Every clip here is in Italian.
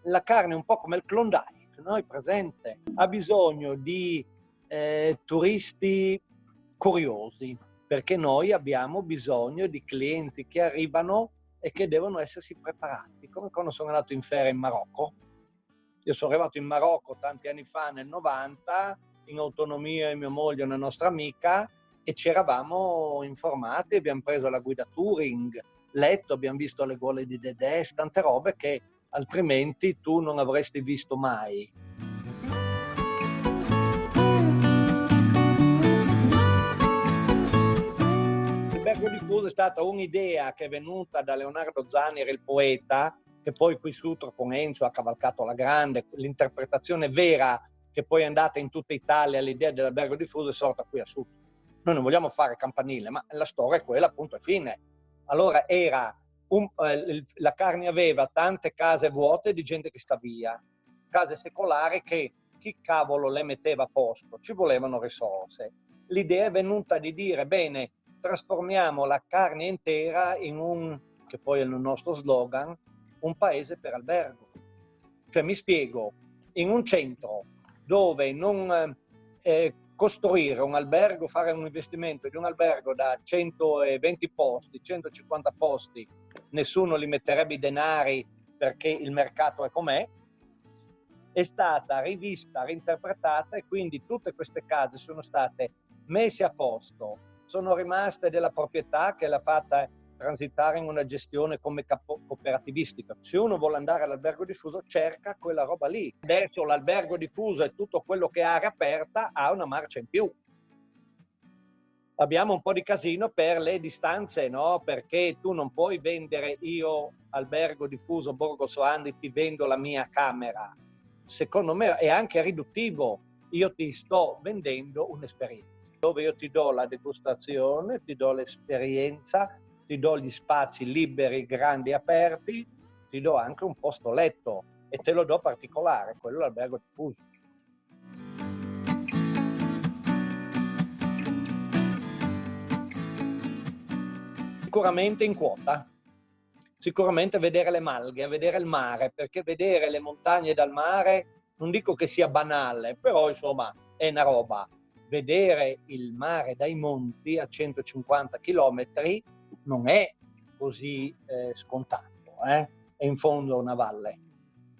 la carne è un po' come il Klondike, no? È presente, ha bisogno di turisti curiosi, perché noi abbiamo bisogno di clienti che arrivano e che devono essersi preparati, come quando sono andato in ferie in Marocco. Io sono arrivato in Marocco tanti anni fa, nel 90, in autonomia mia moglie e una nostra amica, e ci eravamo informati, abbiamo preso la guida touring, letto, abbiamo visto le gole di Dedè, tante robe che altrimenti tu non avresti visto mai. L'albergo diffuso è stata un'idea che è venuta da Leonardo Zanni, il poeta, che poi qui Sutro con Enzo ha cavalcato alla grande. L'interpretazione vera che poi è andata in tutta Italia, l'idea dell'albergo diffuso, è sorta qui a Sutro. Noi non vogliamo fare campanile, ma la storia è quella, appunto, è fine. Allora era la Carni aveva tante case vuote di gente che sta via, case secolari che chi cavolo le metteva a posto, ci volevano risorse. L'idea è venuta di dire, bene, trasformiamo la Carni intera in un, che poi è il nostro slogan, un paese per albergo. Cioè, mi spiego, in un centro dove non costruire un albergo, fare un investimento di un albergo da 120 posti, 150 posti, nessuno li metterebbe i denari perché il mercato è com'è, è stata rivista, reinterpretata, e quindi tutte queste case sono state messe a posto, sono rimaste della proprietà che l'ha fatta transitare in una gestione come cooperativistica. Se uno vuole andare all'albergo diffuso, cerca quella roba lì. Adesso l'albergo diffuso e tutto quello che è area aperta ha una marcia in più. Abbiamo un po' di casino per le distanze, no? Perché tu non puoi vendere, io albergo diffuso Borgo Soandi ti vendo la mia camera. Secondo me è anche riduttivo. Io ti sto vendendo un'esperienza, dove io ti do la degustazione, ti do l'esperienza, ti do gli spazi liberi, grandi, aperti, ti do anche un posto letto e te lo do particolare, quello è l'albergo diffuso. Sicuramente in quota, sicuramente vedere le malghe, vedere il mare, perché vedere le montagne dal mare, non dico che sia banale, però insomma è una roba. Vedere il mare dai monti a 150 chilometri non è così scontato, è in fondo a una valle,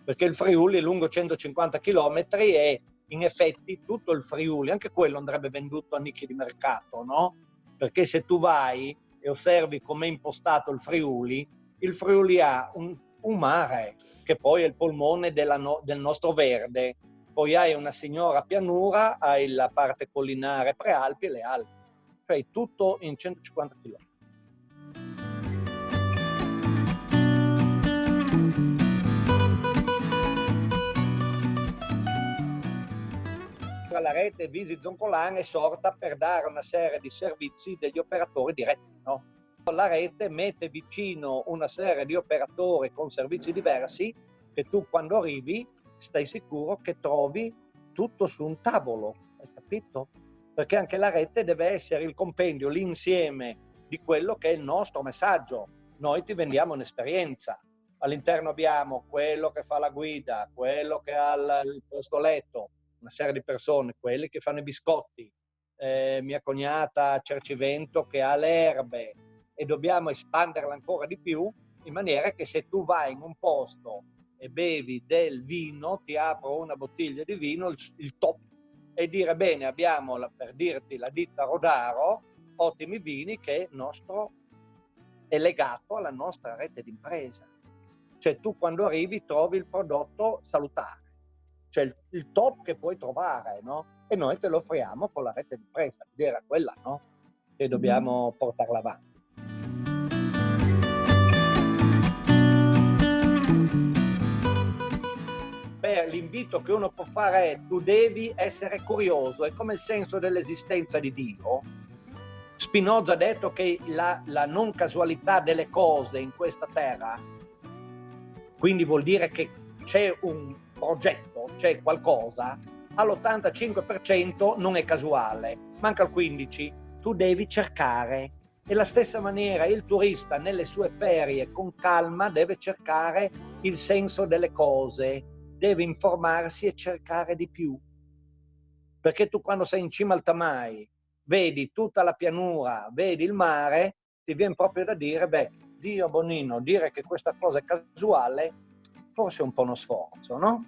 perché il Friuli è lungo 150 chilometri e in effetti tutto il Friuli, anche quello andrebbe venduto a nicchie di mercato, no? Perché se tu vai e osservi com'è impostato il Friuli ha un mare che poi è il polmone del nostro verde, poi hai una signora pianura, hai la parte collinare prealpi e le Alpi, cioè tutto in 150 km. La rete Visit Zoncolan è sorta per dare una serie di servizi degli operatori diretti, no? La rete mette vicino una serie di operatori con servizi diversi che tu quando arrivi stai sicuro che trovi tutto su un tavolo, hai capito? Perché anche la rete deve essere il compendio, l'insieme di quello che è il nostro messaggio. Noi ti vendiamo un'esperienza. All'interno abbiamo quello che fa la guida, quello che ha il posto letto, una serie di persone, quelli che fanno i biscotti, mia cognata a Cercivento che ha le erbe, e dobbiamo espanderla ancora di più in maniera che se tu vai in un posto e bevi del vino, ti apro una bottiglia di vino, il top, e dire bene, abbiamo, per dirti, la ditta Rodaro, ottimi vini, che è legato alla nostra rete d'impresa. Cioè tu quando arrivi trovi il prodotto salutare, cioè il top che puoi trovare, no? E noi te lo offriamo con la rete d'impresa, l'idea era quella, no? Che dobbiamo portarla avanti. L'invito che uno può fare è: tu devi essere curioso, è come il senso dell'esistenza di Dio. Spinoza ha detto che la non casualità delle cose in questa terra, quindi vuol dire che c'è un progetto, c'è qualcosa, all'85% non è casuale, manca il 15%, tu devi cercare. E la stessa maniera il turista nelle sue ferie con calma deve cercare il senso delle cose, deve informarsi e cercare di più. Perché tu quando sei in cima al Tamai, vedi tutta la pianura, vedi il mare, ti viene proprio da dire, beh, Dio Bonino, dire che questa cosa è casuale, forse è un po' uno sforzo, no?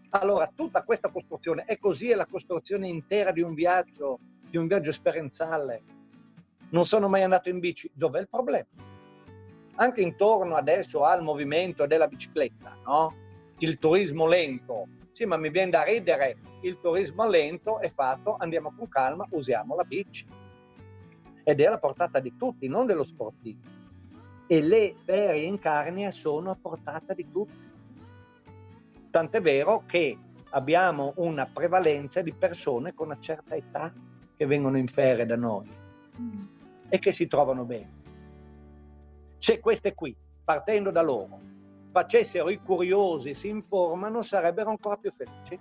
Allora, tutta questa costruzione, è così, è la costruzione intera di un viaggio esperienziale. Non sono mai andato in bici, dov'è il problema? Anche intorno adesso al movimento della bicicletta, no? Il turismo lento. Sì, ma mi viene da ridere, il turismo lento è fatto, andiamo con calma, usiamo la bici. Ed è alla portata di tutti, non dello sportivo. E le ferie in Carnia sono a portata di tutti. Tant'è vero che abbiamo una prevalenza di persone con una certa età che vengono in ferie da noi e che si trovano bene. Se queste qui, partendo da loro, facessero i curiosi, si informano, sarebbero ancora più felici.